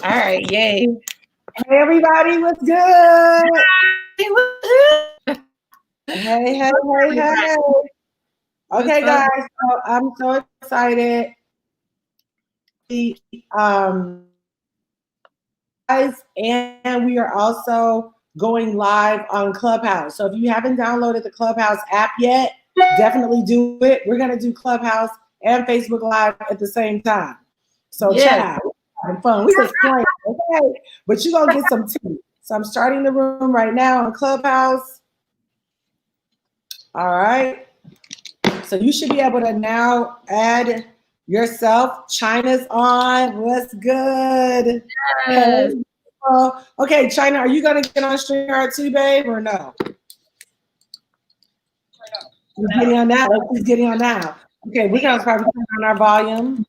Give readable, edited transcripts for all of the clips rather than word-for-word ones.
All right, yay. Hey, everybody, what's good? Hey. Okay, guys, so I'm so excited. Guys, and we are also going live on Clubhouse. So if you haven't downloaded the Clubhouse app yet, definitely do it. We're going to do Clubhouse and Facebook Live at the same time. So chat, having fun. We just playing, okay? But you're going to get some tea. So I'm starting the room right now on Clubhouse. All right. So you should be able to now add yourself. China's on. What's good? Yes. Okay, China, are you going to get on StreamYard too, babe, or no? Who's getting on now? Who's getting on now? Okay, we're going to probably turn on our volume.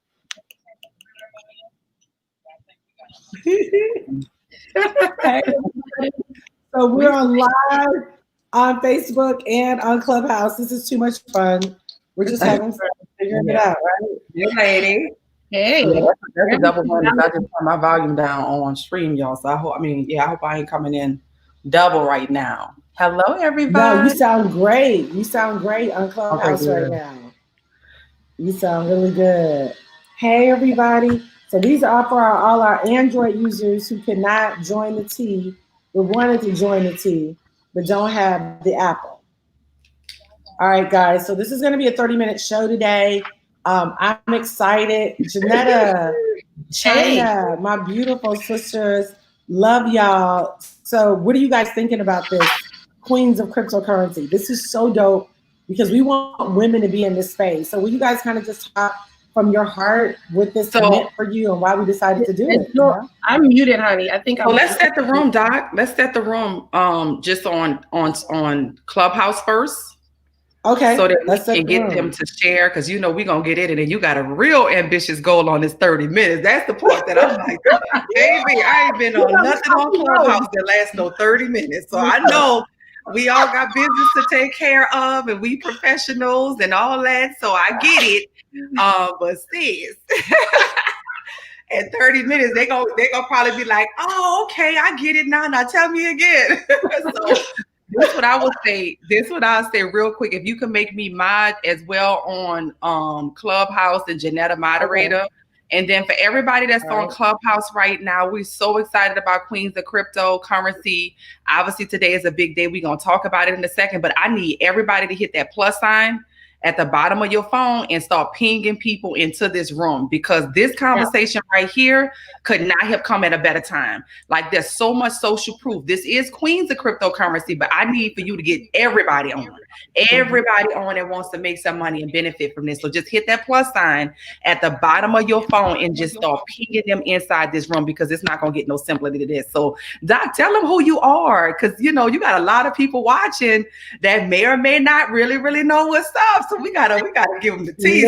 So we're on live on Facebook and on Clubhouse. This is too much fun. We're just having fun figuring it out, right? Hey, lady. Hey. Yeah, that's a double bonus. I just turned my volume down on stream, y'all. So I hope I ain't coming in double right now. Hello, everybody. No, you sound great. You sound great on Clubhouse right now. You sound really good. Hey, everybody. So these are for all our Android users who cannot join the T, but wanted to join the T, but don't have the Apple. All right, guys. So this is going to be a 30-minute show today. I'm excited. Janetta, China, my beautiful sisters, love y'all. So what are you guys thinking about this? Queens of cryptocurrency. This is so dope because we want women to be in this space. So will you guys kind of just talk from your heart what this meant for you and why we decided to do it? I'm muted, honey. I think. So let's set the room, Doc. Let's set the room just on Clubhouse first. Okay. So that we can get them to share, because we're gonna get in it, and you got a real ambitious goal on this 30 minutes. That's the part that I'm like, baby, I ain't been on nothing on Clubhouse that lasts no 30 minutes. So I know we all got business to take care of, and we professionals and all that. So I get it. But sis, at 30 minutes, they gonna probably be like, oh, okay, I get it now. Now tell me again. So this is what I would say. This is what I'll say real quick. If you can make me mod as well on Clubhouse and Janetta moderator. Okay. And then for everybody that's on Clubhouse right now, we're so excited about Queens of Cryptocurrency. Obviously, today is a big day. We're going to talk about it in a second, but I need everybody to hit that plus sign at the bottom of your phone and start pinging people into this room, because this conversation right here could not have come at a better time. Like, there's so much social proof. This is Queens of Cryptocurrency, but I need for you to get everybody on that wants to make some money and benefit from this. So just hit that plus sign at the bottom of your phone and just start pinging them inside this room, because it's not going to get no simpler than this. So Doc, tell them who you are, because you got a lot of people watching that may or may not really know what's up. So we gotta give them the tea.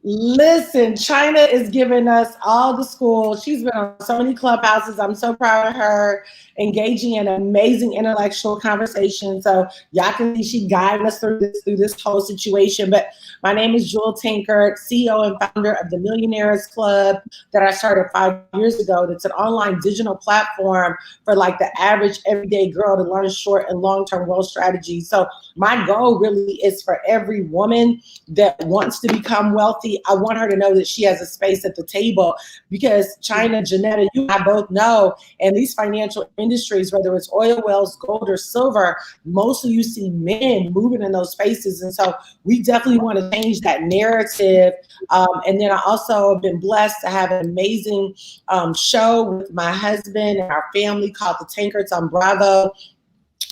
Listen, China is giving us all the school. She's been on so many Clubhouses. I'm so proud of her, engaging in amazing intellectual conversation. So y'all can see she guided us through this whole situation. But my name is Jewel Tankard, CEO and founder of the Millionaires Club that I started 5 years ago. That's an online digital platform for like the average everyday girl to learn short and long-term wealth strategies. So my goal really is for every woman that wants to become wealthy. I want her to know that she has a space at the table, because China, Janetta, you and I both know, in these financial industries, whether it's oil wells, gold, or silver, mostly you see men moving in those spaces. And so we definitely want to change that narrative. And then I also have been blessed to have an amazing show with my husband and our family called The Tankards on Bravo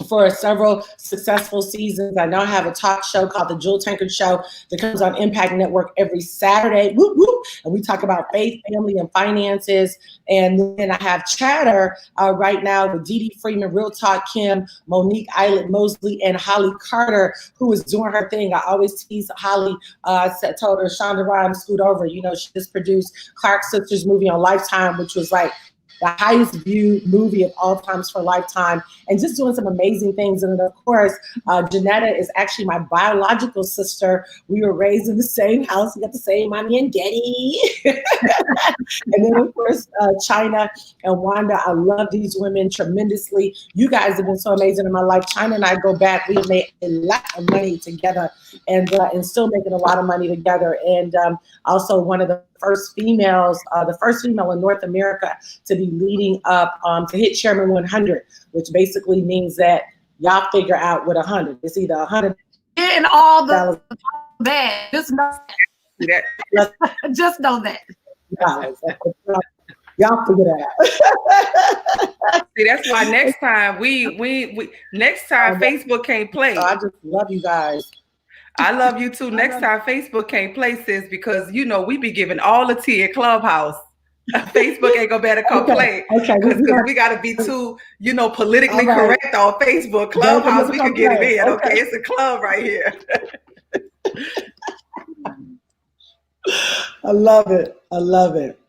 for several successful seasons. I now have a talk show called The Jewel Tankard Show that comes on Impact Network every Saturday. Whoop, whoop. And we talk about faith, family, and finances. And then I have Chatter right now with Dee Dee Freeman, Real Talk Kim, Monique Eilert Mosley, and Holly Carter, who is doing her thing. I always tease Holly. I told her, Shonda Rhimes, scoot over. She just produced Clark Sisters movie on Lifetime, which was like the highest viewed movie of all times for Lifetime, and just doing some amazing things. And then, of course, Janetta is actually my biological sister. We were raised in the same house. We got the same mommy and daddy. And then, of course, China and Wanda. I love these women tremendously. You guys have been so amazing in my life. China and I go back. We have made a lot of money together, and still making a lot of money together. And also one of the first females, the first female in North America to be leading up to hit Chairman 100, which basically means that y'all figure out what 100. It's either 100 And all the bad. Just know that. Just know that. Y'all figure that out. See, that's why next time next time Facebook can't play. I just love you guys. I love you too. Next time Facebook can't play, sis, because we be giving all the tea at Clubhouse. Facebook ain't gonna better come play. Okay. Because we gotta be too, politically correct on Facebook. Clubhouse, we can get it in. Okay, it's a club right here. I love it. I love it.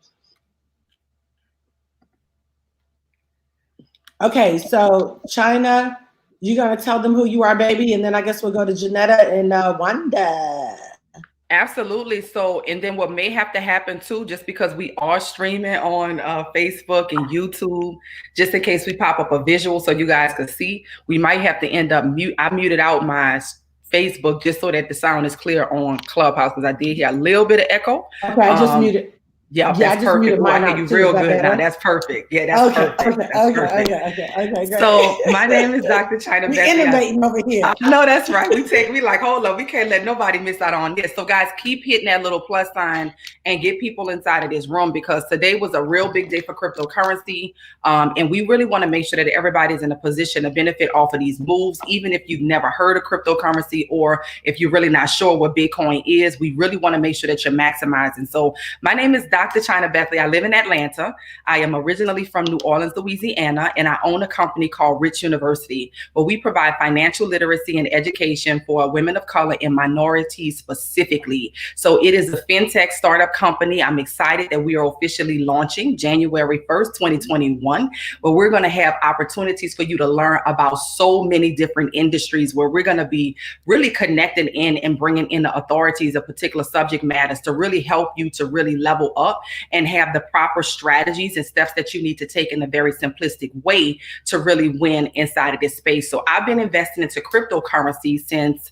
Okay, so China, you're going to tell them who you are, baby, and then I guess we'll go to Janetta and Wanda. Absolutely. So, and then what may have to happen too, just because we are streaming on Facebook and YouTube, just in case we pop up a visual so you guys can see, we might have to end up I muted out my Facebook just so that the sound is clear on Clubhouse, because I did hear a little bit of echo. Okay, I just muted. Yeah, that's perfect. I hear you real good now. That's perfect. Yeah, that's perfect. Okay, great. So my name is Dr. China Bethia. Innovating over here. No, that's right. We like, hold up, we can't let nobody miss out on this. So guys, keep hitting that little plus sign and get people inside of this room, because today was a real big day for cryptocurrency. And we really want to make sure that everybody's in a position to benefit off of these moves, even if you've never heard of cryptocurrency or if you're really not sure what Bitcoin is. We really want to make sure that you're maximizing. So my name is Dr. China Bethia. I live in Atlanta. I am originally from New Orleans, Louisiana, and I own a company called Rich University, where we provide financial literacy and education for women of color and minorities specifically. So it is a fintech startup company. I'm excited that we are officially launching January 1st, 2021, where we're going to have opportunities for you to learn about so many different industries, where we're going to be really connecting in and bringing in the authorities of particular subject matters to really help you to really level up and have the proper strategies and steps that you need to take in a very simplistic way to really win inside of this space. So I've been investing into cryptocurrency since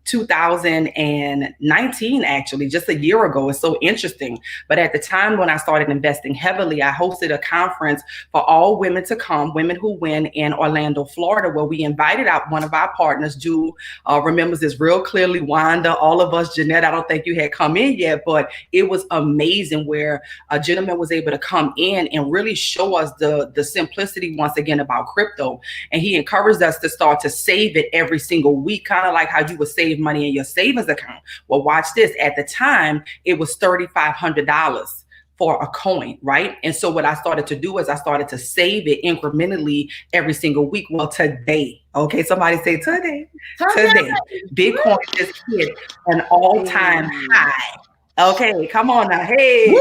2019, actually, just a year ago. It's so interesting. But at the time when I started investing heavily, I hosted a conference for all women to come, Women Who Win, in Orlando, Florida, where we invited out one of our partners. Jewel remembers this real clearly. Wanda, all of us, Jeanette, I don't think you had come in yet, but it was amazing, where a gentleman was able to come in and really show us the simplicity once again about crypto. And he encouraged us to start to save it every single week, kind of like how you would save money in your savings account. Well, watch this. At the time, it was $3,500 for a coin, right? And so what I started to do is I started to save it incrementally every single week. Well, today, okay, somebody say today, Bitcoin just hit an all-time high. Okay, come on now. Hey,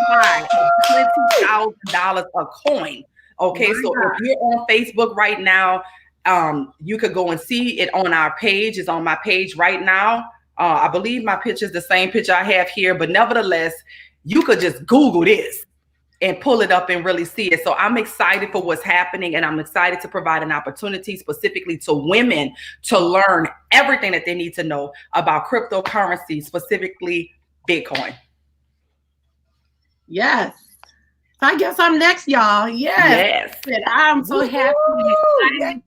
high, $20,000 a coin. Okay, so if you're on Facebook right now, you could go and see it on our page. It's on my page right now. I believe my picture is the same picture I have here, but nevertheless, you could just Google this and pull it up and really see it. So I'm excited for what's happening, and I'm excited to provide an opportunity specifically to women to learn everything that they need to know about cryptocurrency, specifically Bitcoin. Yes. So I guess I'm next, y'all. Yes. And I'm so happy. Yes.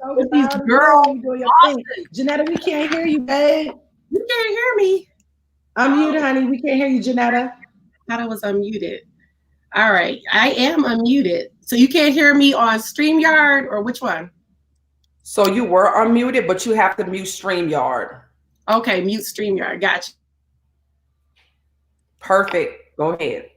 So with these girls. Janetta, we can't hear you, babe. You can't hear me. Unmute, honey. We can't hear you, Janetta. I thought I was unmuted. All right. I am unmuted. So you can't hear me on StreamYard, or which one? So you were unmuted, but you have to mute StreamYard. Okay, mute StreamYard. Gotcha. Perfect. Go ahead.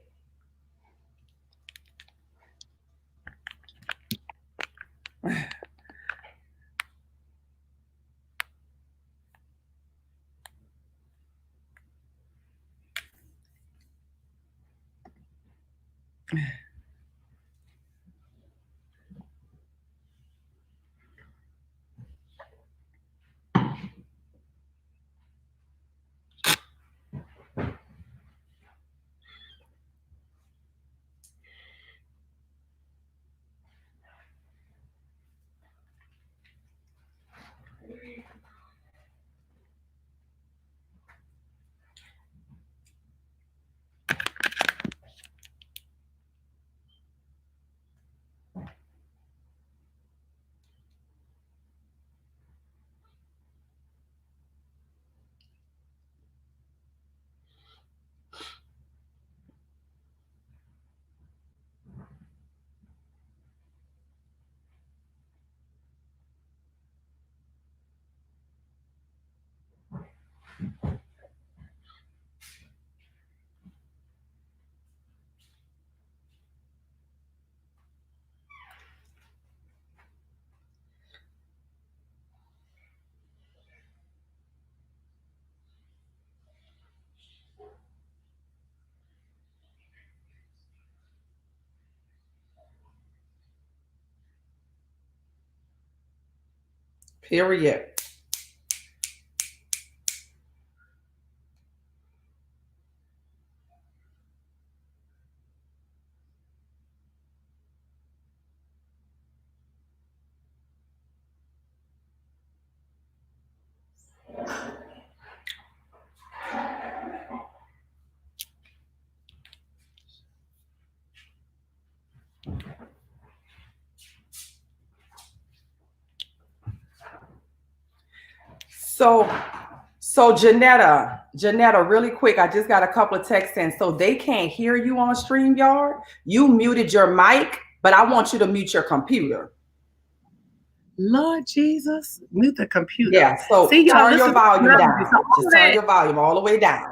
Period. So Janetta, really quick, I just got a couple of texts in. So they can't hear you on StreamYard. You muted your mic, but I want you to mute your computer. Lord Jesus, mute the computer. Yeah, so see, turn your volume down. So just turn your volume all the way down.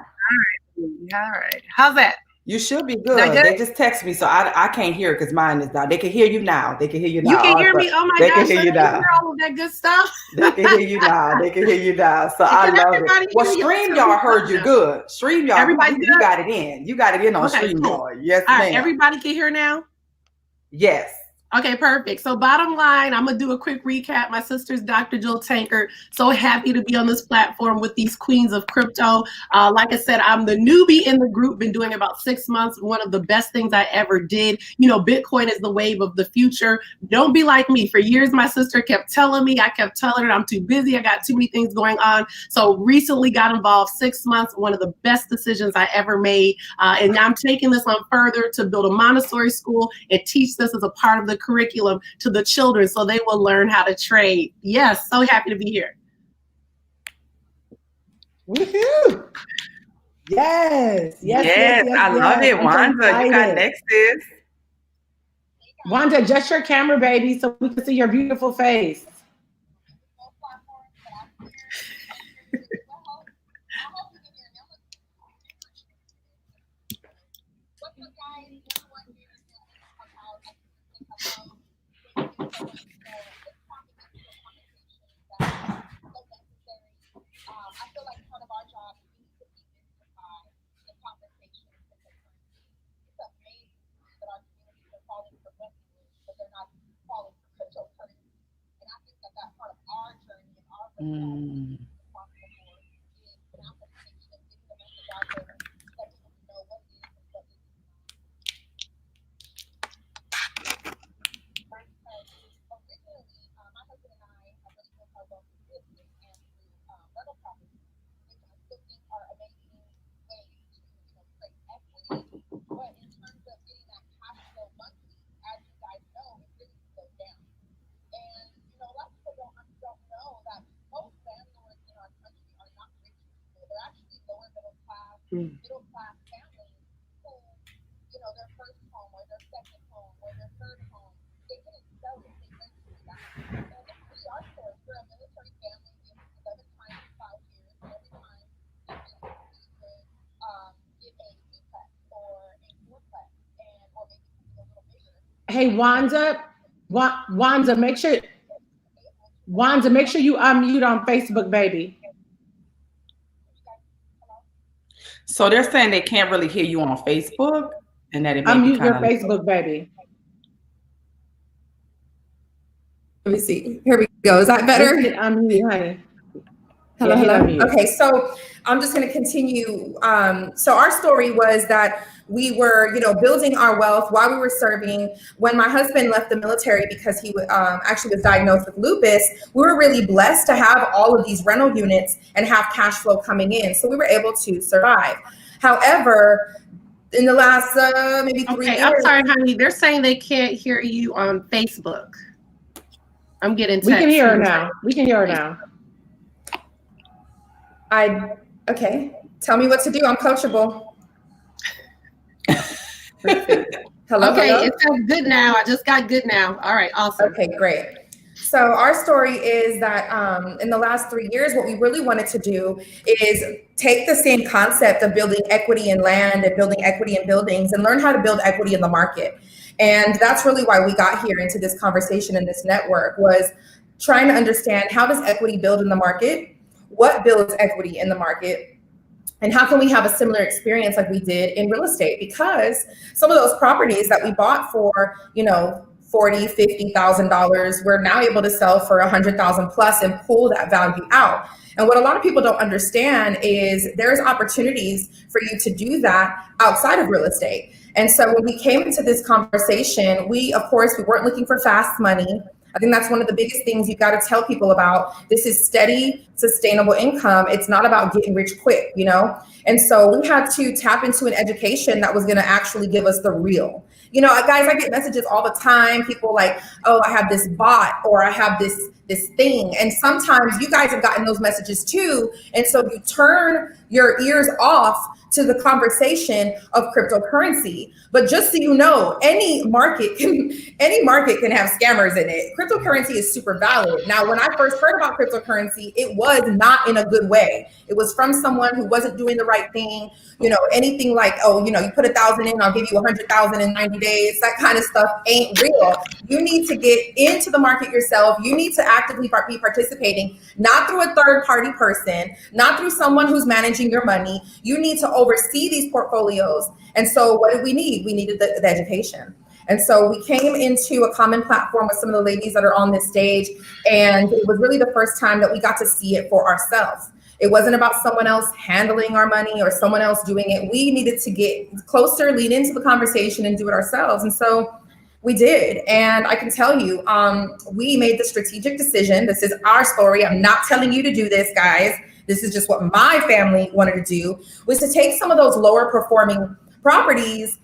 All right. How's that? You should be good. They just text me, so I can't hear it because mine is down. They can hear you now. They can hear you now. You can hear me? Oh my they gosh. They can hear you now. All of that good stuff. They can hear you now. They can hear you now. So I love it. Well, StreamYard heard you good. StreamYard, you got it in. You got it in on StreamYard. Cool. Yes, all ma'am. right, everybody can hear now? Yes. Okay, perfect. So bottom line, I'm going to do a quick recap. My sister's Dr. Jill Tankard. So happy to be on this platform with these queens of crypto. Like I said, I'm the newbie in the group, been doing about 6 months. One of the best things I ever did. You know, Bitcoin is the wave of the future. Don't be like me. For years, my sister kept telling me, I kept telling her I'm too busy. I got too many things going on. So recently got involved, 6 months, one of the best decisions I ever made. And now I'm taking this on further to build a Montessori school and teach this as a part of the curriculum to the children so they will learn how to trade. Yes, so happy to be here. Woohoo! Yes. I love it. Wanda, you got next is. Wanda, adjust your camera, baby, so we can see your beautiful face. Middle class families who, you know, their first home or their second home or their third home, they couldn't sell it, they rented it out. And it's really our story. We're a military family. We have 11 times in 5 years. And every time we get a duplex or a fourplex or maybe something a little bigger. Hey, Wanda, make sure you unmute on Facebook, baby. So they're saying they can't really hear you on Facebook? and that it may I'm be mute your kind of Facebook, baby. Let me see. Here we go. Is that better? I'm mute, honey. Hello, Yeah, hit hello. unmute. Okay, so I'm just going to continue. So our story was that we were, building our wealth while we were serving. When my husband left the military because he actually was diagnosed with lupus, we were really blessed to have all of these rental units and have cash flow coming in. So we were able to survive. However, in the last maybe 3 years. I'm sorry, honey. They're saying they can't hear you on Facebook. I'm getting text. We can hear her now. We can hear her now. Okay. Tell me what to do. I'm coachable. Hello. Okay, hello? it sounds good now. I just got good now. All right, awesome. Okay, great. So our story is that in the last 3 years, what we really wanted to do is take the same concept of building equity in land and building equity in buildings and learn how to build equity in the market. And that's really why we got here into this conversation in this network, was trying to understand, how does equity build in the market? What builds equity in the market? And how can we have a similar experience like we did in real estate? Because some of those properties that we bought for, $40,000, $50,000, we're now able to sell for $100,000 plus and pull that value out. And what a lot of people don't understand is there's opportunities for you to do that outside of real estate. And so when we came into this conversation, we weren't looking for fast money. I think that's one of the biggest things you got to tell people about. This is steady, sustainable income. It's not about getting rich quick, And so we had to tap into an education that was going to actually give us the real. Guys, I get messages all the time. People like, oh, I have this bot, or I have this thing. And sometimes you guys have gotten those messages too. And so you turn your ears off to the conversation of cryptocurrency. But just so you know, any market can have scammers in it. Cryptocurrency is super valid. Now, when I first heard about cryptocurrency, it was not in a good way. It was from someone who wasn't doing the right thing. Anything like, you put 1,000 in, I'll give you 100,000 in 90 days. That kind of stuff ain't real. You need to get into the market yourself. You need to actively be participating, not through a third party person, not through someone who's managing your money. You need to oversee these portfolios. And so what did we need? We needed the education. And so we came into a common platform with some of the ladies that are on this stage. And it was really the first time that we got to see it for ourselves. It wasn't about someone else handling our money or someone else doing it. We needed to get closer, lean into the conversation, and do it ourselves. And so we did. And I can tell you, we made the strategic decision. This is our story. I'm not telling you to do this, guys. This is just what my family wanted to do, was to take some of those lower performing properties,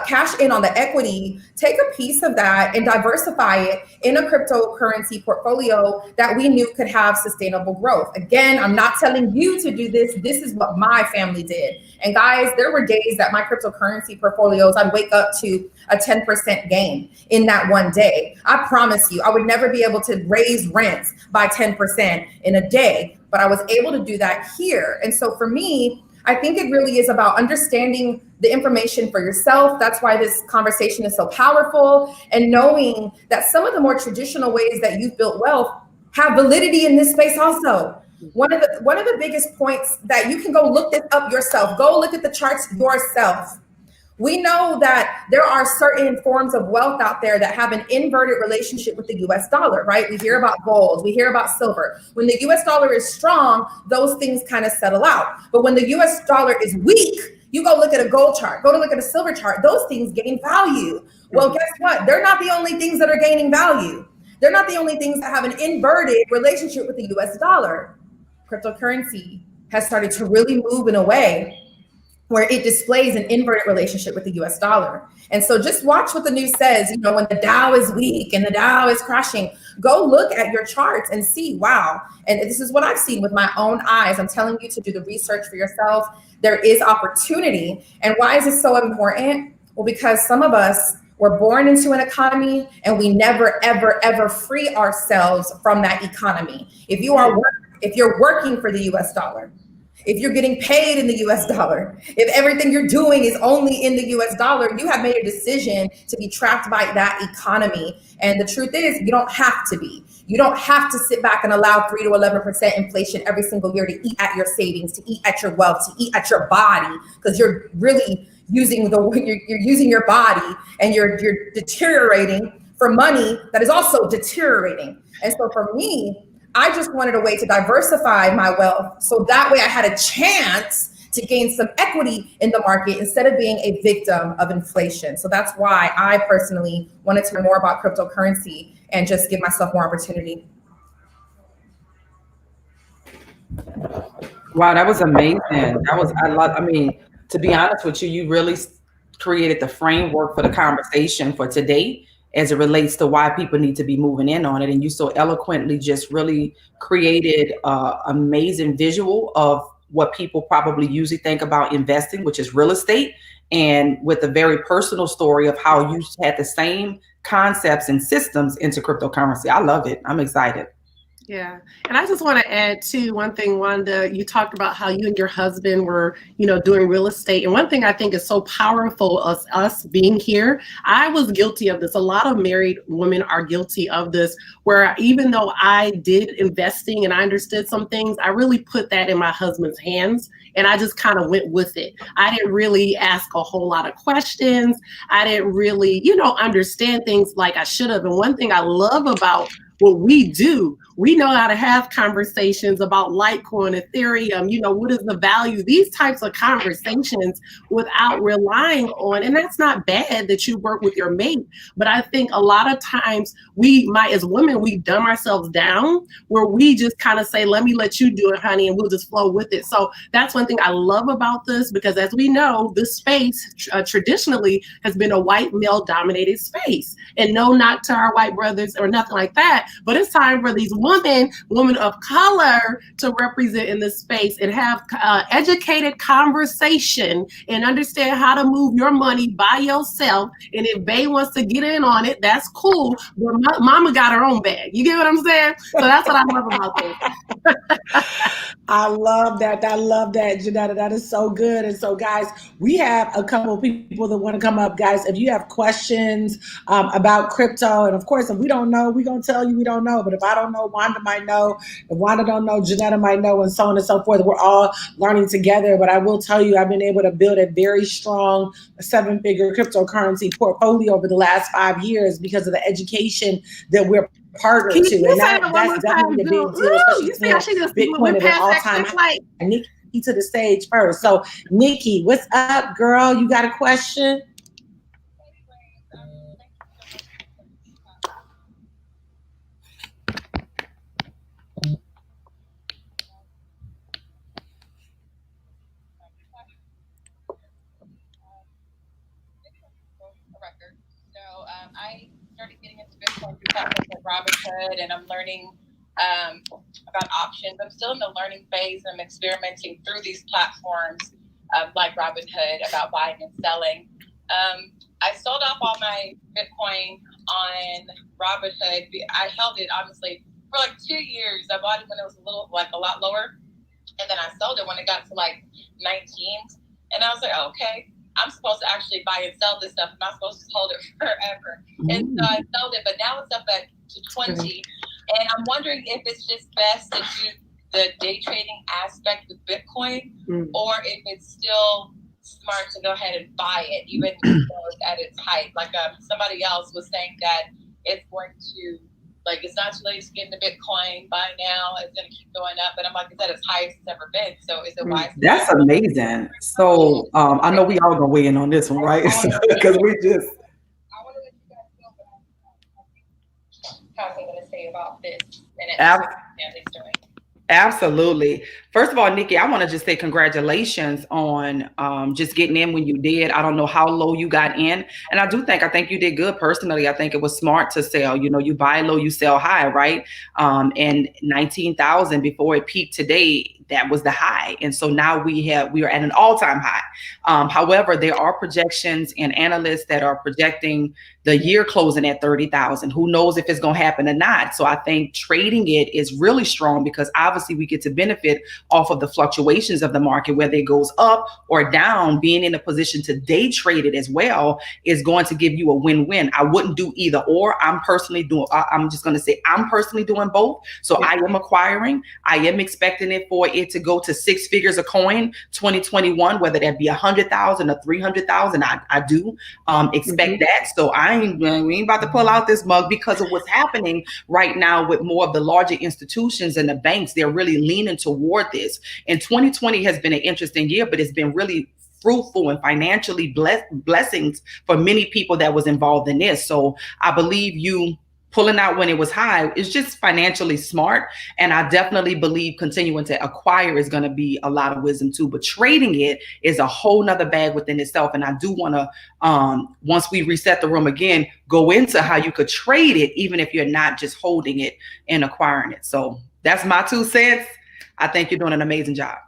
cash in on the equity, take a piece of that and diversify it in a cryptocurrency portfolio that we knew could have sustainable growth. Again, I'm not telling you to do this. This is what my family did. And guys, there were days that my cryptocurrency portfolios, I'd wake up to a 10% gain in that one day. I promise you, I would never be able to raise rents by 10% in a day, but I was able to do that here. And so for me, I think it really is about understanding the information for yourself. That's why this conversation is so powerful, and knowing that some of the more traditional ways that you've built wealth have validity in this space also. One of the biggest points that you can go look this up yourself, go look at the charts yourself. We know that there are certain forms of wealth out there that have an inverted relationship with the US dollar, right? We hear about gold, we hear about silver. When the US dollar is strong, those things kind of settle out. But when the US dollar is weak, you go look at a gold chart, go to look at a silver chart, those things gain value. Well, guess what? They're not the only things that are gaining value. They're not the only things that have an inverted relationship with the US dollar. Cryptocurrency has started to really move in a way where it displays an inverted relationship with the US dollar. And so just watch what the news says, when the Dow is weak and the Dow is crashing, go look at your charts and see, wow. And this is what I've seen with my own eyes. I'm telling you to do the research for yourself. There is opportunity. And why is this so important? Well, because some of us were born into an economy and we never, ever, ever free ourselves from that economy. If you're working for the US dollar, if you're getting paid in the US dollar, if everything you're doing is only in the US dollar, you have made a decision to be trapped by that economy. And the truth is, you don't have to be. You don't have to sit back and allow 3 to 11% inflation every single year to eat at your savings, to eat at your wealth, to eat at your body, because you're really, using you're using your body, and you're deteriorating for money that is also deteriorating. And so for me, I just wanted a way to diversify my wealth, so that way I had a chance to gain some equity in the market instead of being a victim of inflation. So that's why I personally wanted to learn more about cryptocurrency and just give myself more opportunity. Wow, that was amazing. I mean, to be honest with you, you really created the framework for the conversation for today as it relates to why people need to be moving in on it. And you so eloquently just really created an amazing visual of what people probably usually think about investing, which is real estate, and with a very personal story of how you had the same concepts and systems into cryptocurrency. I love it. I'm excited. Yeah. And I just want to add too, one thing, Wanda, you talked about how you and your husband were, doing real estate. And one thing I think is so powerful of us being here, I was guilty of this. A lot of married women are guilty of this, where even though I did investing and I understood some things, I really put that in my husband's hands. And I just kind of went with it. I didn't really ask a whole lot of questions. I didn't really, understand things like I should have. And one thing I love about what we do, we know how to have conversations about Litecoin, Ethereum, what is the value, these types of conversations without relying on, and that's not bad that you work with your mate, but I think a lot of times we might, as women, we dumb ourselves down where we just kind of say, let you do it, honey, and we'll just flow with it. So that's one thing I love about this, because as we know, this space traditionally has been a white male dominated space, and no knock to our white brothers or nothing like that, but it's time for these women of color to represent in this space and have educated conversation and understand how to move your money by yourself. And if Bay wants to get in on it, that's cool. But mama got her own bag. You get what I'm saying? So that's what I love about this. I love that. I love that, Janetta. That is so good. And so, guys, we have a couple of people that want to come up. Guys, if you have questions about crypto, and of course, if we don't know, we're going to tell you we don't know. But if I don't know, Wanda might know. If Wanda don't know, Janetta might know, and so on and so forth. We're all learning together. But I will tell you, I've been able to build a very strong 7-figure cryptocurrency portfolio over the last 5 years because of the education that we're partnered to. And that's definitely a big deal. You see how she just went past that quick. Nikki to the stage first. So, Nikki, what's up, girl? You got a question? I started getting into Bitcoin through platforms like Robinhood, and I'm learning about options. I'm still in the learning phase. I'm experimenting through these platforms like Robinhood about buying and selling. I sold off all my Bitcoin on Robinhood. I held it honestly for like 2 years. I bought it when it was a lot lower, and then I sold it when it got to like 19. And I was like, oh, okay. I'm supposed to actually buy and sell this stuff. I'm not supposed to hold it forever. And so I sold it, but now it's up to 20. And I'm wondering if it's just best to do the day trading aspect with Bitcoin, or if it's still smart to go ahead and buy it, even though it's at its height. Like somebody else was saying that it's going to, it's not too late to get into Bitcoin. Buy now. It's going to keep going up. But I'm like, it's at its highest it's ever been. So is it wise? That's amazing. So I know we all going to weigh in on this one, right? Because we just. I want to let you guys know what I'm going to say about this. And family's doing. Absolutely. First of all, Nikki, I want to just say congratulations on just getting in when you did. I don't know how low you got in. And I think you did good personally. I think it was smart to sell. You buy low, you sell high, right? And 19,000 before it peaked today, that was the high. And so now we are at an all-time high. However, there are projections and analysts that are projecting the year closing at 30,000. Who knows if it's going to happen or not? So I think trading it is really strong, because obviously we get to benefit off of the fluctuations of the market, whether it goes up or down. Being in a position to day trade it as well is going to give you a win-win. I wouldn't do either or. I'm personally doing both. So I am acquiring. I am expecting it for it it to go to 6 figures a coin 2021, whether that be 100,000 or 300,000. I do expect that. So we ain't about to pull out this mug because of what's happening right now with more of the larger institutions and the banks. They're really leaning toward this. And 2020 has been an interesting year, but it's been really fruitful and financially blessings for many people that was involved in this. So I believe you pulling out when it was high is just financially smart. And I definitely believe continuing to acquire is going to be a lot of wisdom too. But trading it is a whole nother bag within itself. And I do want to, once we reset the room again, go into how you could trade it, even if you're not just holding it and acquiring it. So that's my 2 cents. I think you're doing an amazing job.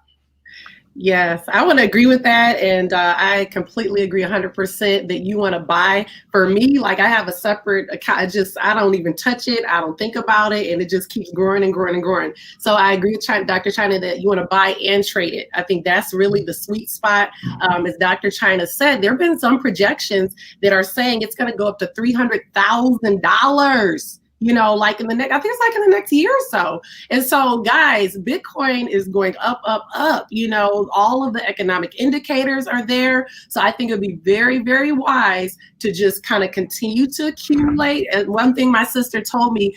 Yes, I want to agree with that. And I completely agree 100% that you want to buy. For me, like I have a separate account. I don't even touch it. I don't think about it. And it just keeps growing and growing and growing. So I agree with Dr. China that you want to buy and trade it. I think that's really the sweet spot. As Dr. China said, there have been some projections that are saying it's going to go up to $300,000. Like in the next, I think it's like in the next year or so. And so, guys, Bitcoin is going up, up, up. All of the economic indicators are there. So I think it would be very, very wise to just kind of continue to accumulate. And one thing my sister told me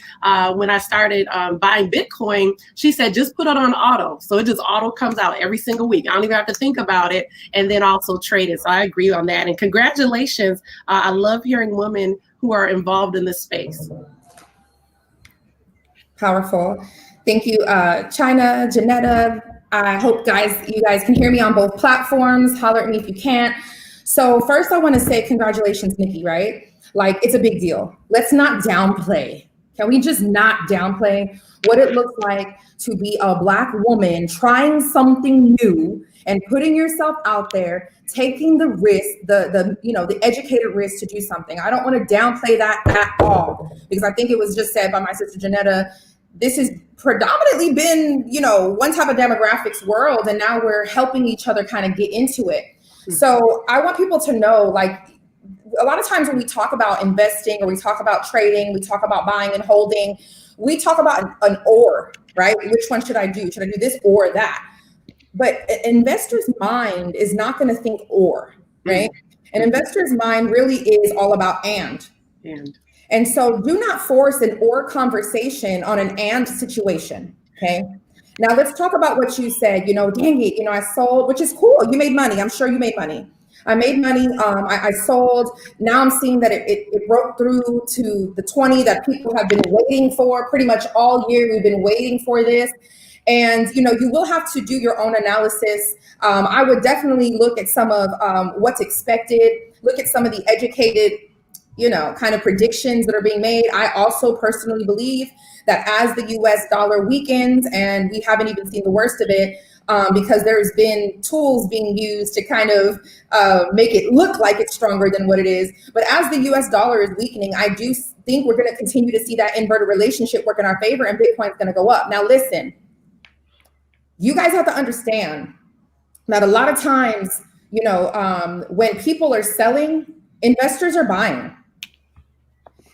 when I started buying Bitcoin, she said, just put it on auto. So it just auto comes out every single week. I don't even have to think about it. And then also trade it. So I agree on that. And congratulations. I love hearing women who are involved in this space. Powerful. Thank you, China, Janetta. I hope you guys can hear me on both platforms. Holler at me if you can't. So first I want to say congratulations, Nikki, right? Like it's a big deal. Let's not downplay. Can we just not downplay what it looks like to be a Black woman trying something new and putting yourself out there, taking the risk, the educated risk to do something. I don't want to downplay that at all, because I think it was just said by my sister Janetta, this has predominantly been, one type of demographics world, and now we're helping each other kind of get into it. Mm-hmm. So I want people to know, like, a lot of times when we talk about investing or we talk about trading, we talk about buying and holding, we talk about an or, right? Which one should I do? Should I do this or that? But an investor's mind is not going to think or, right? Mm-hmm. An investor's mind really is all about and. And so do not force an or conversation on an and situation, okay? Now let's talk about what you said, dang it, I sold, which is cool. You made money. I'm sure you made money. I made money. I sold. Now I'm seeing that it broke through to the 20 that people have been waiting for pretty much all year. We've been waiting for this. And, you will have to do your own analysis. I would definitely look at some of what's expected, look at some of the educated kind of predictions that are being made. I also personally believe that as the US dollar weakens, and we haven't even seen the worst of it, because there's been tools being used to kind of make it look like it's stronger than what it is. But as the US dollar is weakening, I do think we're going to continue to see that inverted relationship work in our favor, and Bitcoin's going to go up. Now, listen, you guys have to understand that a lot of times, when people are selling, investors are buying.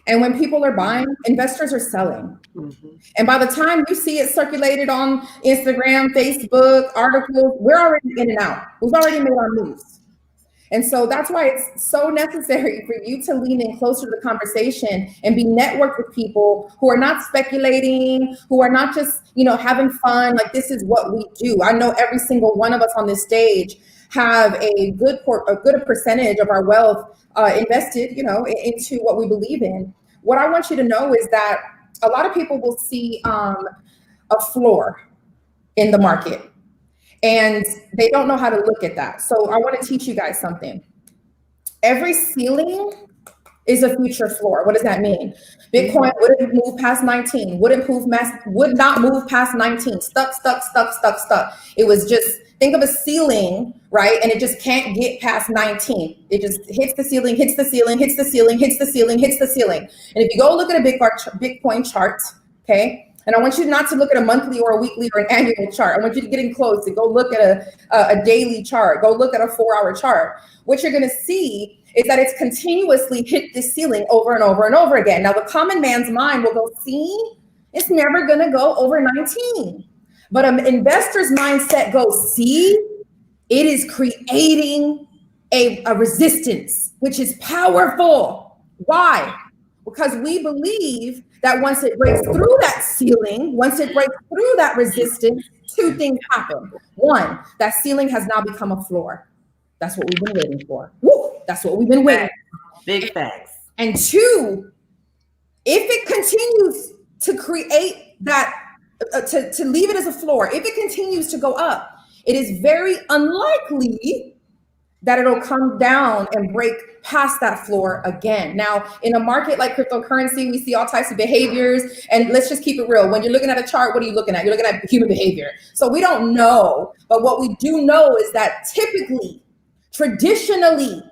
And when people are buying, investors are selling. Mm-hmm. And by the time you see it circulated on Instagram, Facebook, articles, we're already in and out. We've already made our moves. And so that's why it's so necessary for you to lean in closer to the conversation and be networked with people who are not speculating, who are not just, having fun. Like, this is what we do. I know every single one of us on this stage have a good percentage of our wealth invested, into what we believe in. What I want you to know is that a lot of people will see a floor in the market, and they don't know how to look at that. So I want to teach you guys something. Every ceiling is a future floor. What does that mean? Bitcoin wouldn't move past 19, would not move past 19, stuck. It was just, think of a ceiling, right? And it just can't get past 19. It just hits the ceiling, hits the ceiling, hits the ceiling, hits the ceiling, hits the ceiling. And if you go look at a Bitcoin chart, okay? And I want you not to look at a monthly or a weekly or an annual chart. I want you to get in close and go look at a daily chart. Go look at a 4-hour chart. What you're going to see is that it's continuously hit this ceiling over and over and over again. Now, the common man's mind will go, see, it's never going to go over 19. But an investor's mindset goes, see, it is creating a resistance, which is powerful. Why? Because we believe that once it breaks through that ceiling, once it breaks through that resistance, two things happen. One, that ceiling has now become a floor. That's what we've been waiting for. Woo! That's what we've been waiting for. Big facts. And two, if it continues to create that, to leave it as a floor, if it continues to go up, it is very unlikely that it'll come down and break past that floor again. Now, in a market like cryptocurrency, we see all types of behaviors. And let's just keep it real. When you're looking at a chart, what are you looking at? You're looking at human behavior. So we don't know. But what we do know is that typically, traditionally,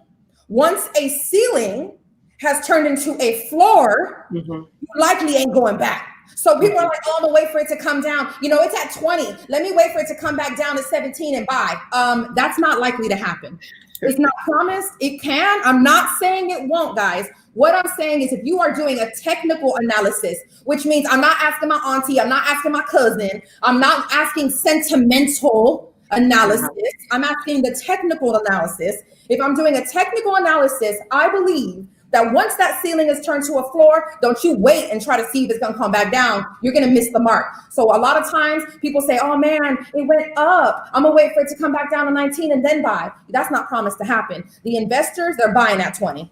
once a ceiling has turned into a floor, you likely ain't going back. So people are like, oh, I'm gonna wait for it to come down. You know, it's at 20. Let me wait for it to come back down to 17 and buy. That's not likely to happen. It's not promised. It can. I'm not saying it won't, guys. What I'm saying is if you are doing a technical analysis, which means I'm not asking my auntie, I'm not asking my cousin, I'm not asking sentimental analysis, I'm asking the technical analysis. If I'm doing a technical analysis, I believe that once that ceiling is turned to a floor, don't you wait and try to see if it's gonna come back down. You're gonna miss the mark. So a lot of times people say, oh man, it went up. I'm gonna wait for it to come back down to 19 and then buy. That's not promised to happen. The investors, they're buying at 20.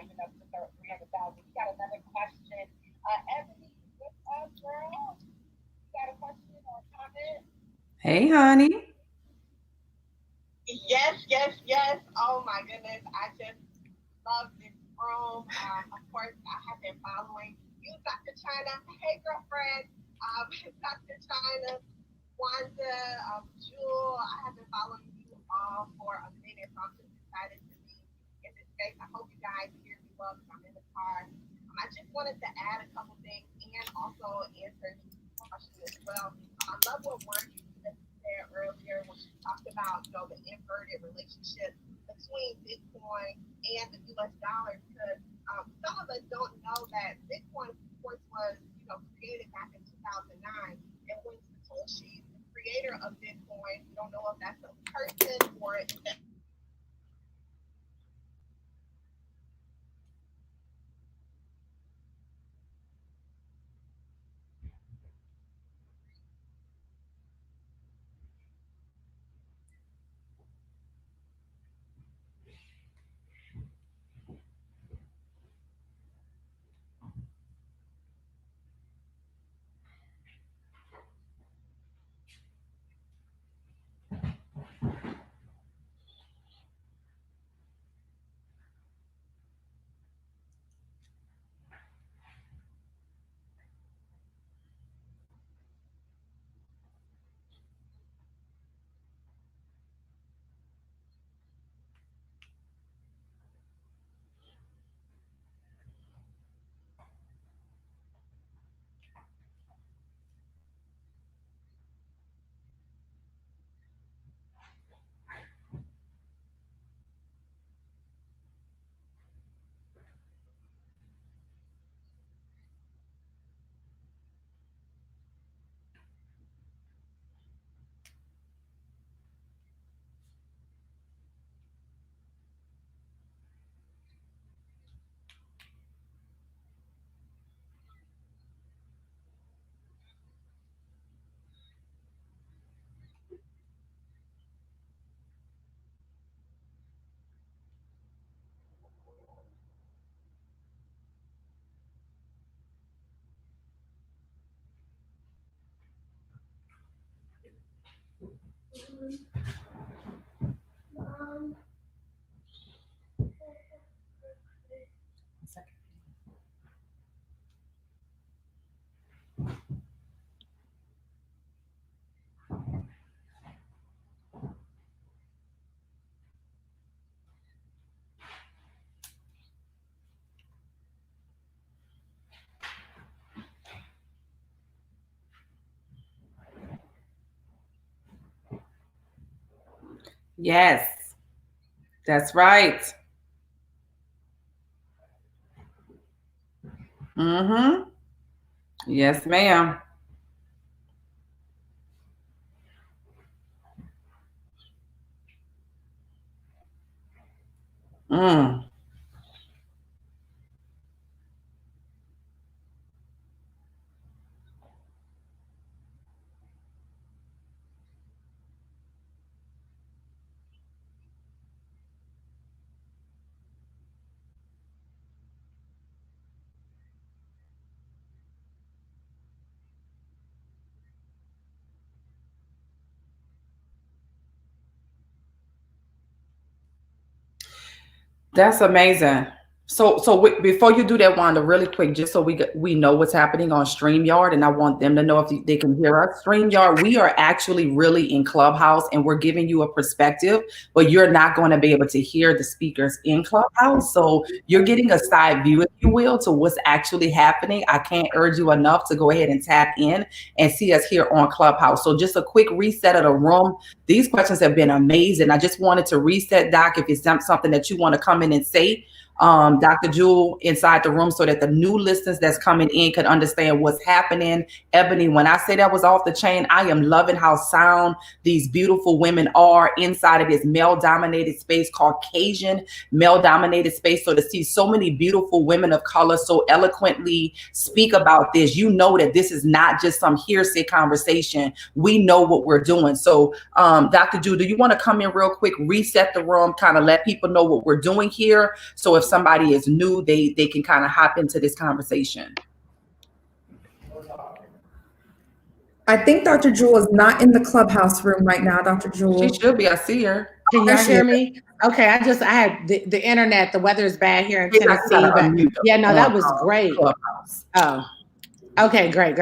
Even up to 300,000. We got another question. Ebony, what's up, girl? You got a question or a comment? Hey, honey. Yes. Oh my goodness, I just love this room. Of course, I have been following you, Dr. China. Hey, girlfriend. Dr. China, Wanda, Jewel. I have been following you all for a minute, so I'm just excited to be in this space. I hope you guys hear me well because I'm in the car. I just wanted to add a couple things and also answer the question as well. I love what word you said earlier when she talked about, the inverted relationship between Bitcoin and the US dollar, because some of us don't know that Bitcoin, of course, was created back in 2009, and when Satoshi, the creator of Bitcoin, we don't know if that's a person or if that's Yes, that's right. Mm-hmm. Yes, ma'am. Mm. That's amazing. Before you do that, Wanda, really quick, just so we know what's happening on StreamYard, and I want them to know if they can hear us. StreamYard, we are actually really in Clubhouse, and we're giving you a perspective, but you're not going to be able to hear the speakers in Clubhouse. So you're getting a side view, if you will, to what's actually happening. I can't urge you enough to go ahead and tap in and see us here on Clubhouse. So just a quick reset of the room. These questions have been amazing. I just wanted to reset, Doc, if it's something that you want to come in and say, Dr. Jewel, inside the room, so that the new listeners that's coming in could understand what's happening. Ebony, when I say that was off the chain, I am loving how sound these beautiful women are inside of this male-dominated space, Caucasian male-dominated space. So to see so many beautiful women of color so eloquently speak about this, you know that this is not just some hearsay conversation. We know what we're doing. So Dr. Jewel, do you want to come in real quick, reset the room, kind of let people know what we're doing here? So if somebody is new, they can kind of hop into this conversation. I think Dr. Jewel is not in the Clubhouse room right now, Dr. Jewel. She should be. I see her. Can y'all hear me? Okay, I had the internet. The weather is bad here in Tennessee, but yeah, no, that was great. Oh, okay, great.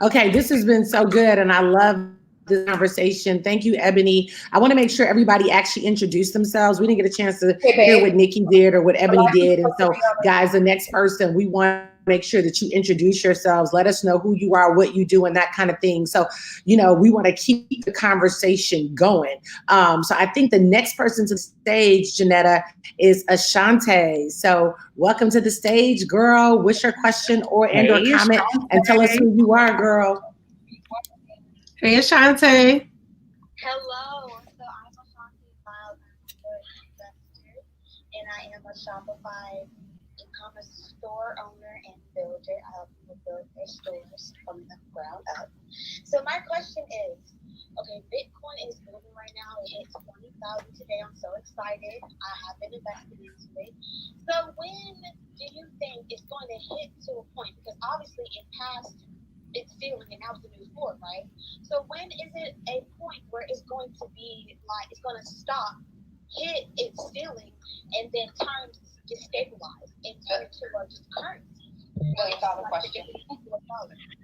Okay, this has been so good, and I love this conversation. Thank you, Ebony. I want to make sure everybody actually introduced themselves. We didn't get a chance to hear what Nikki did or what Ebony did, and so, guys, the next person, we want to make sure that you introduce yourselves. Let us know who you are, what you do, and that kind of thing. So, we want to keep the conversation going. So I think the next person to the stage, Janetta, is Ashante. So welcome to the stage, girl. What's your question or comment? And tell us who you are, girl. Hey, Ashante. Hello. So I'm Ashante Miles. I'm an investor, and I am a Shopify e-commerce store owner and builder. I help people build their stores from the ground up. So my question is, okay, Bitcoin is moving right now. It hit 20,000 today. I'm so excited. I have been invested into it. So when do you think it's going to hit to a point? Because obviously it passed its ceiling and now it's the new floor, right? So when is it a point where it's going to be like it's going to stop, hit its ceiling, and then just stabilize and turn to just currency? $1 question.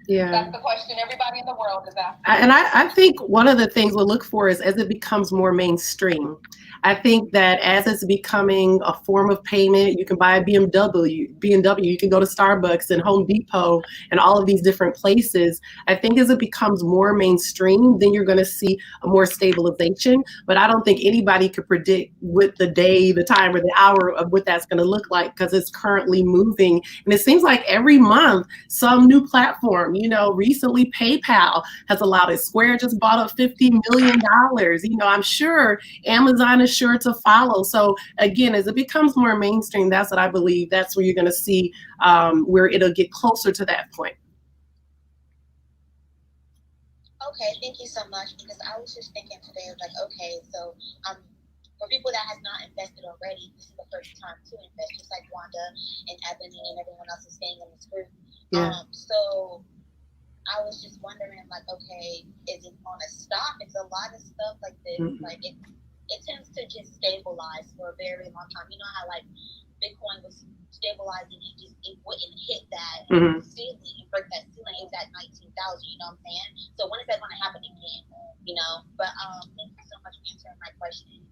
Yeah. That's the question everybody in the world is asking. And I think one of the things we'll look for is as it becomes more mainstream. I think that as it's becoming a form of payment, you can buy a BMW, you can go to Starbucks and Home Depot and all of these different places. I think as it becomes more mainstream, then you're going to see a more stabilization. But I don't think anybody could predict what the day, the time, or the hour of what that's going to look like, because it's currently moving. And it seems like every month, some new platform, recently PayPal has allowed it. Square just bought up $50 million. I'm sure Amazon is sure to follow. So again, as it becomes more mainstream, that's what I believe. That's where you're going to see where it'll get closer to that point. Okay, thank you so much. Because I was just thinking today, like, okay, so for people that has not invested already, this is the first time to invest, just like Wanda and Ebony and everyone else is saying in this group. Yeah. So I was just wondering, like, okay, is it going to stop? It's a lot of stuff like this. Mm-hmm. Like it tends to just stabilize for a very long time. You know how like Bitcoin was stabilizing and it wouldn't hit that ceiling and break that ceiling. It was at 19,000. You know what I'm saying? So when is that going to happen again? But thank you so much for answering my question.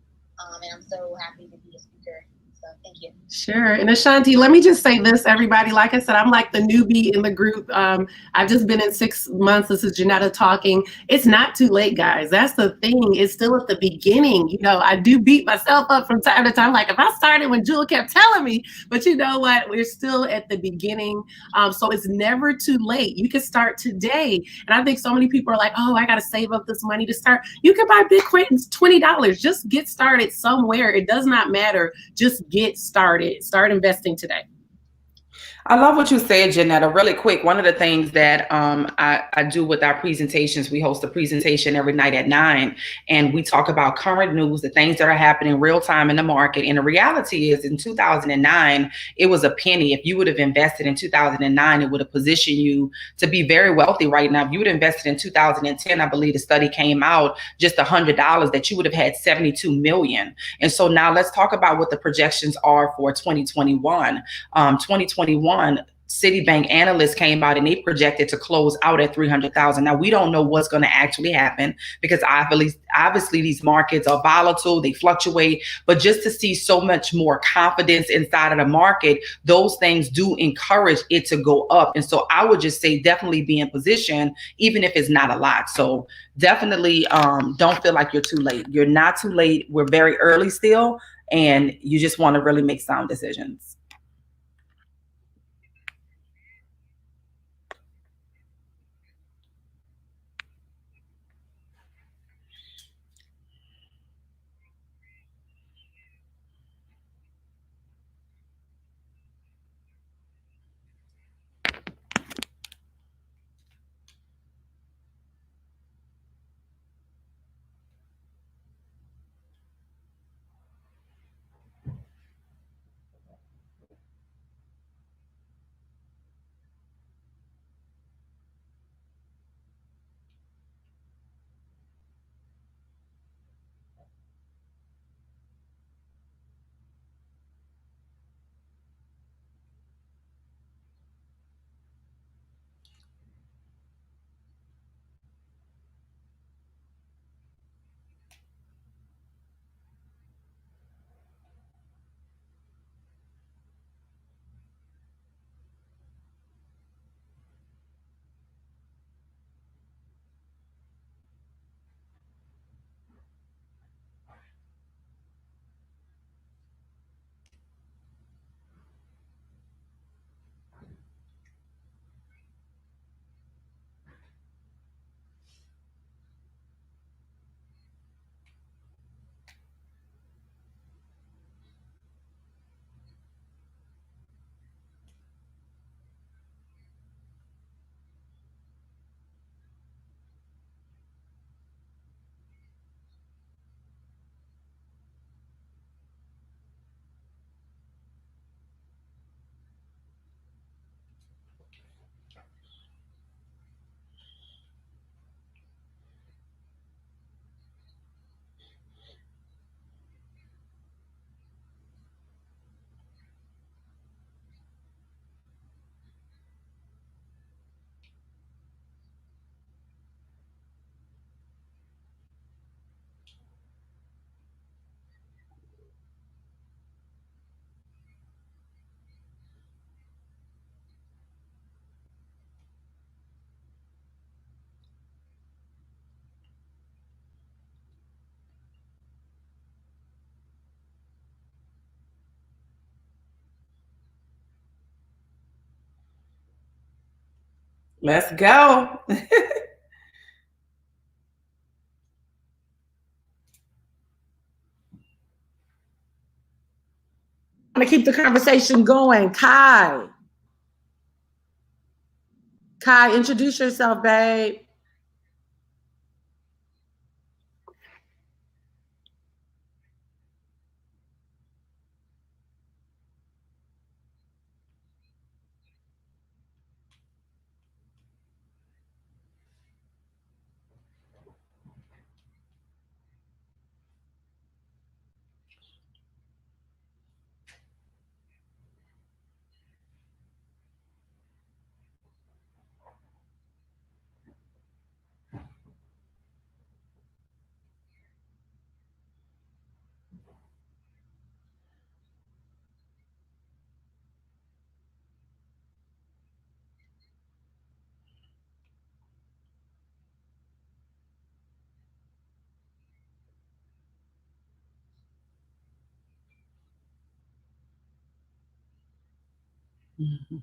And I'm so happy to be a speaker So thank you. Sure. And Ashanti, let me just say this, everybody. Like I said, I'm like the newbie in the group. I've just been in 6 months. This is Janetta talking. It's not too late, guys. That's the thing. It's still at the beginning. You know, I do beat myself up from time to time. Like if I started when Jewel kept telling me, but you know what? We're still at the beginning. So it's never too late. You can start today. And I think so many people are like, oh, I got to save up this money to start. You can buy Bitcoin. It's $20. Just get started somewhere. It does not matter. Just get started. Start investing today. I love what you said, Janetta. Really quick, one of the things that I do with our presentations, we host a presentation every night at 9, and we talk about current news, the things that are happening real time in the market. And the reality is in 2009, it was a penny. If you would have invested in 2009, it would have positioned you to be very wealthy right now. If you would have invested in 2010, I believe the study came out, just $100, that you would have had 72 million. And so now let's talk about what the projections are for 2021. 2021, Citibank analysts came out and they projected to close out at 300,000. Now we don't know what's going to actually happen because obviously these markets are volatile, they fluctuate, but just to see so much more confidence inside of the market, those things do encourage it to go up. And so I would just say definitely be in position, even if it's not a lot. So definitely don't feel like you're too late. You're not too late. We're very early still, and you just want to really make sound decisions. Let's go. I'm gonna keep the conversation going. Kai, introduce yourself, babe. Mhm.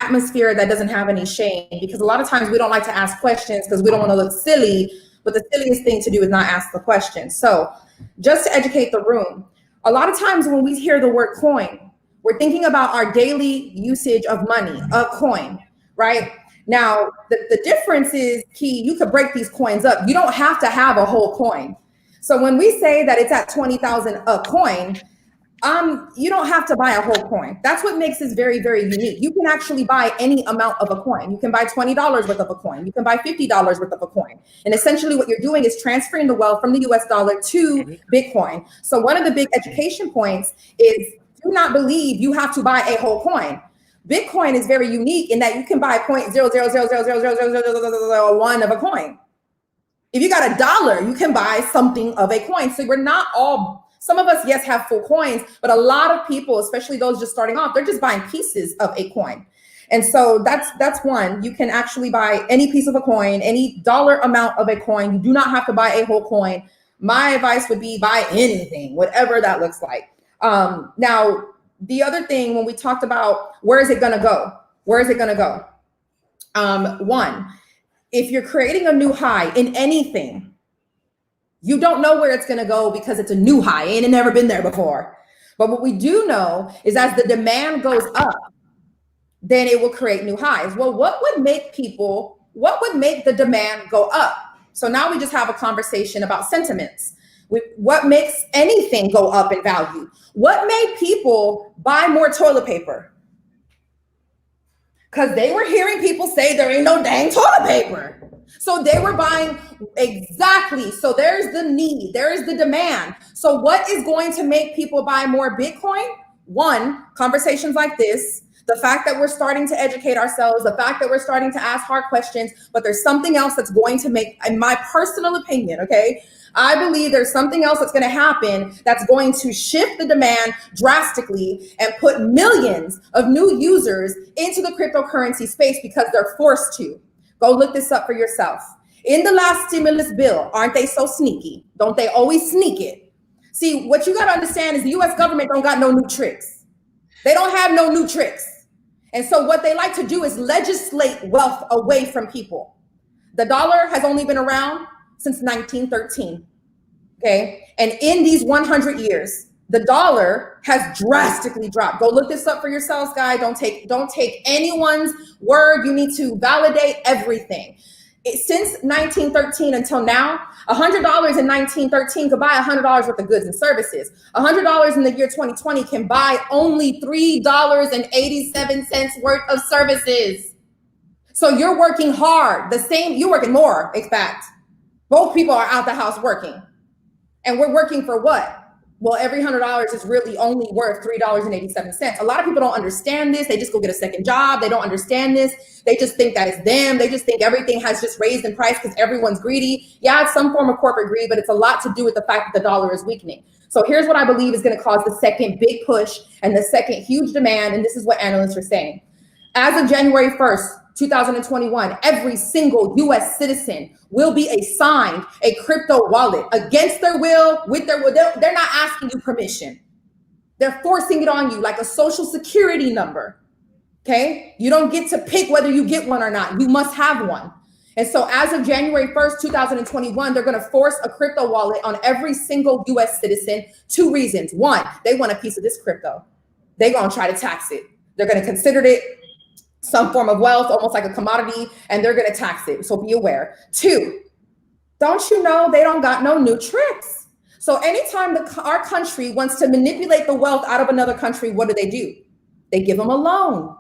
Atmosphere that doesn't have any shame, because a lot of times we don't like to ask questions because we don't want to look silly, but the silliest thing to do is not ask the question. So just to educate the room, a lot of times when we hear the word coin, we're thinking about our daily usage of money, a coin, right? Now, the difference is, Key, you could break these coins up. You don't have to have a whole coin. So when we say that it's at 20,000 a coin, you don't have to buy a whole coin. That's what makes this very, very unique. You can actually buy any amount of a coin. You can buy $20 worth of a coin. You can buy $50 worth of a coin. And essentially what you're doing is transferring the wealth from the US dollar to Bitcoin. So one of the big education points is, do not believe you have to buy a whole coin. Bitcoin is very unique in that you can buy 0.000000001 of a coin. If you got $1, you can buy something of a coin. So we're not all, some of us, yes, have full coins, but a lot of people, especially those just starting off, they're just buying pieces of a coin. And so that's one. You can actually buy any piece of a coin, any dollar amount of a coin. You do not have to buy a whole coin. My advice would be buy anything, whatever that looks like. Now, the other thing, when we talked about where is it going to go? Where is it going to go? One, if you're creating a new high in anything, you don't know where it's going to go because it's a new high. It ain't never been there before. But what we do know is as the demand goes up, then it will create new highs. Well, what would make the demand go up? So now we just have a conversation about sentiments. What makes anything go up in value? What made people buy more toilet paper? Because they were hearing people say there ain't no dang toilet paper. So they were buying, exactly. So there's the need, there is the demand. So what is going to make people buy more Bitcoin? One, conversations like this, the fact that we're starting to educate ourselves, the fact that we're starting to ask hard questions, but there's something else that's going to make, in my personal opinion, okay, I believe there's something else that's going to happen that's going to shift the demand drastically and put millions of new users into the cryptocurrency space because they're forced to. Go look this up for yourself. In the last stimulus bill, aren't they so sneaky? Don't they always sneak it? See, what you got to understand is the US government don't got no new tricks. They don't have no new tricks. And so what they like to do is legislate wealth away from people. The dollar has only been around since 1913, okay? And in these 100 years, the dollar has drastically dropped. Go look this up for yourselves, guys. Don't take anyone's word. You need to validate everything. Since 1913 until now, $100 in 1913 could buy $100 worth of goods and services. $100 in the year 2020 can buy only $3.87 worth of services. So you're working hard. You're working more, in fact. Both people are out the house working. And we're working for what? Well, every $100 is really only worth $3.87. A lot of people don't understand this. They just go get a second job. They don't understand this. They just think that it's them. They just think everything has just raised in price because everyone's greedy. Yeah, it's some form of corporate greed, but it's a lot to do with the fact that the dollar is weakening. So here's what I believe is going to cause the second big push and the second huge demand. And this is what analysts are saying. As of January 1st, 2021, every single US citizen will be assigned a crypto wallet against their will, with their will. They're not asking you permission. They're forcing it on you like a social security number. Okay? You don't get to pick whether you get one or not. You must have one. And so as of January 1st, 2021, they're going to force a crypto wallet on every single US citizen. Two reasons. One, they want a piece of this crypto. They're going to try to tax it. They're going to consider it some form of wealth, almost like a commodity, and they're going to tax it. So be aware. Two, don't you know they don't got no new tricks? So anytime our country wants to manipulate the wealth out of another country, what do? They give them a loan.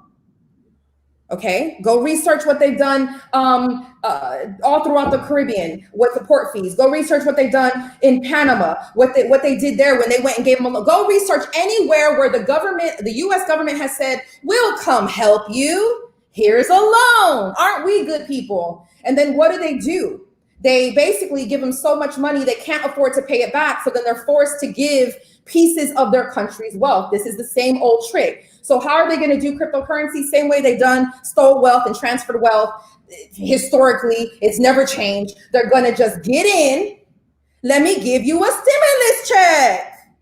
Okay, go research what they've done all throughout the Caribbean with the port fees. Go research what they've done in Panama, what they did there when they went and gave them a loan. Go research anywhere where the US government has said, we'll come help you. Here's a loan. Aren't we good people? And then what do? They basically give them so much money they can't afford to pay it back. So then they're forced to give pieces of their country's wealth. This is the same old trick. So how are they going to do cryptocurrency? Same way they've done stole wealth and transferred wealth. Historically, it's never changed. They're going to just get in. Let me give you a stimulus check.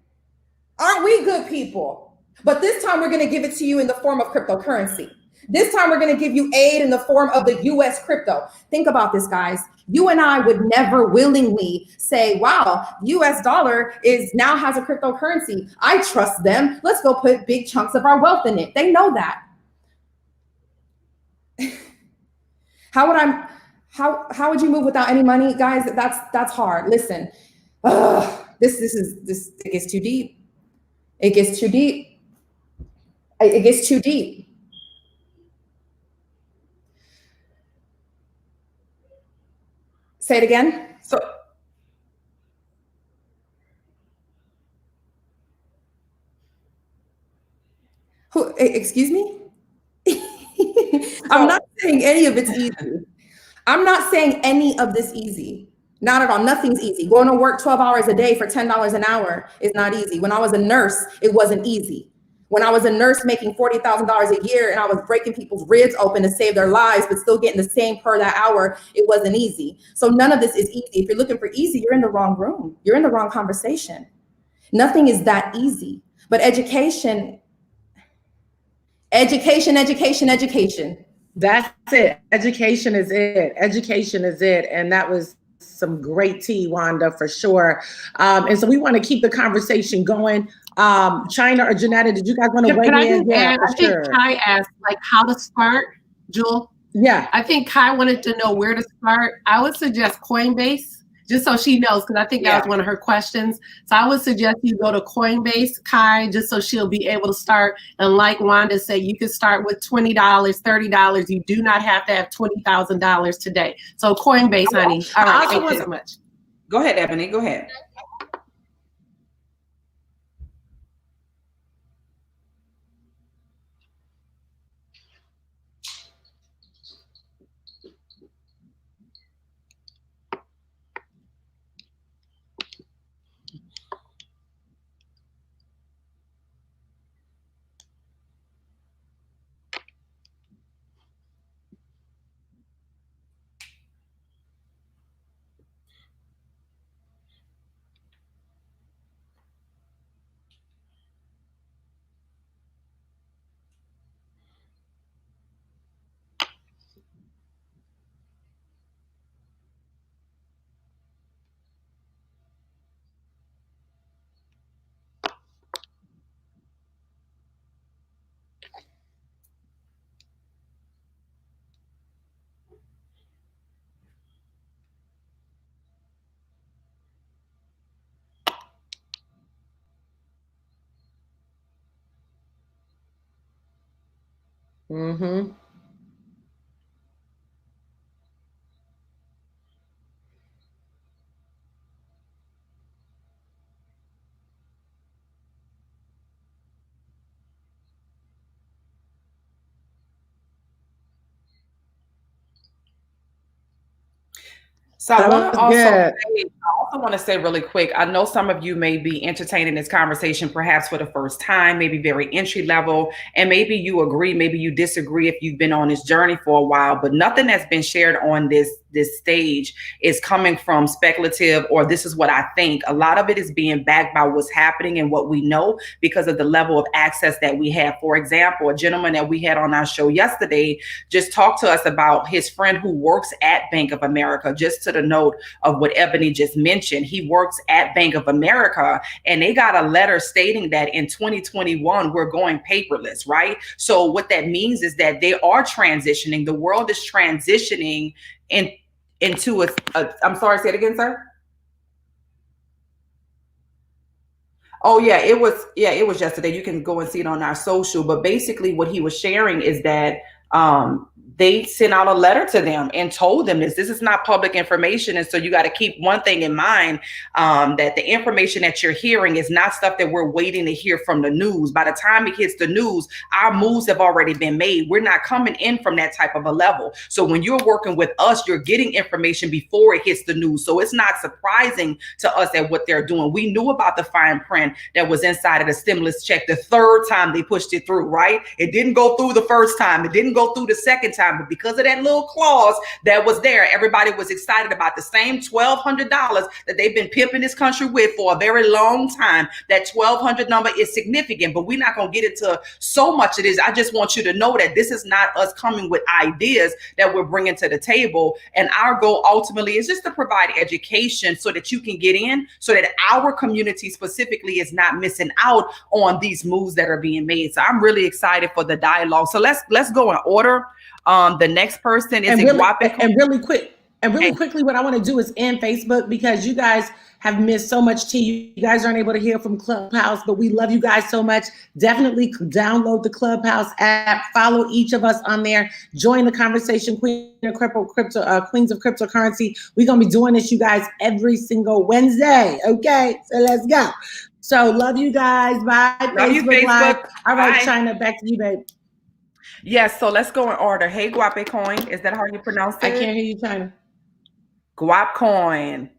Aren't we good people? But this time we're going to give it to you in the form of cryptocurrency. This time we're going to give you aid in the form of the US crypto. Think about this, guys. You and I would never willingly say, wow, US dollar now has a cryptocurrency. I trust them. Let's go put big chunks of our wealth in it. They know that. How would you move without any money? Guys, that's hard. Listen, it gets too deep. It gets too deep. It gets too deep. Say it again. So excuse me? I'm not saying any of it's easy. I'm not saying any of this easy. Not at all. Nothing's easy. Going to work 12 hours a day for $10 an hour is not easy. When I was a nurse, it wasn't easy. When I was a nurse making $40,000 a year and I was breaking people's ribs open to save their lives, but still getting the same per that hour, it wasn't easy. So none of this is easy. If you're looking for easy, you're in the wrong room. You're in the wrong conversation. Nothing is that easy. But education. That's it. Education is it. Education is it. And that was some great tea, Wanda, for sure. And so we want to keep the conversation going. China or Janetta, did you guys want to weigh in? Can I just add? I think Kai asked how to start, Jewel. Yeah. I think Kai wanted to know where to start. I would suggest Coinbase, just so she knows, because I think that was one of her questions. So I would suggest you go to Coinbase, Kai, just so she'll be able to start. And like Wanda said, you can start with $20, $30. You do not have to have $20,000 today. So Coinbase, honey. All right, thank you so much. Go ahead, Ebony. Go ahead. Mm-hmm. So I also want to say really quick, I know some of you may be entertaining this conversation perhaps for the first time, maybe very entry level, and maybe you agree, maybe you disagree if you've been on this journey for a while, but nothing that's been shared on this stage is coming from speculative or this is what I think. A lot of it is being backed by what's happening and what we know because of the level of access that we have. For example, a gentleman that we had on our show yesterday just talked to us about his friend who works at Bank of America, just to the note of what Ebony just mentioned. He works at Bank of America and they got a letter stating that in 2021, we're going paperless, right? So what that means is that they are transitioning. The world is transitioning into I'm sorry, say it again, sir. Oh yeah, it was yesterday. You can go and see it on our social, but basically what he was sharing is that they sent out a letter to them and told them this is not public information. And so you got to keep one thing in mind, that the information that you're hearing is not stuff that we're waiting to hear from the news. By the time it hits the news, our moves have already been made. We're not coming in from that type of a level. So when you're working with us, you're getting information before it hits the news. So it's not surprising to us at what they're doing. We knew about the fine print that was inside of the stimulus check the third time they pushed it through, right? It didn't go through the first time. It didn't go through the second time. But because of that little clause that was there, everybody was excited about the same $1,200 that they've been pimping this country with for a very long time. That 1,200 number is significant, but we're not going to get into so much of this. I just want you to know that this is not us coming with ideas that we're bringing to the table. And our goal ultimately is just to provide education so that you can get in, so that our community specifically is not missing out on these moves that are being made. So I'm really excited for the dialogue. So let's go in order. The next person is really quickly, what I want to do is end Facebook, because you guys have missed so much tea. You guys aren't able to hear from Clubhouse, but we love you guys so much. Definitely download the Clubhouse app. Follow each of us on there. Join the conversation, Queens of Cryptocurrency. We're gonna be doing this, you guys, every single Wednesday. Okay, so let's go. So love you guys. Bye. Love you, Facebook. Live. All right, Bye. China, back to you, babe. Yes, so let's go in order. Hey, Guape Coin, is that how you pronounce it? I can't hear you, China. Guap Coin.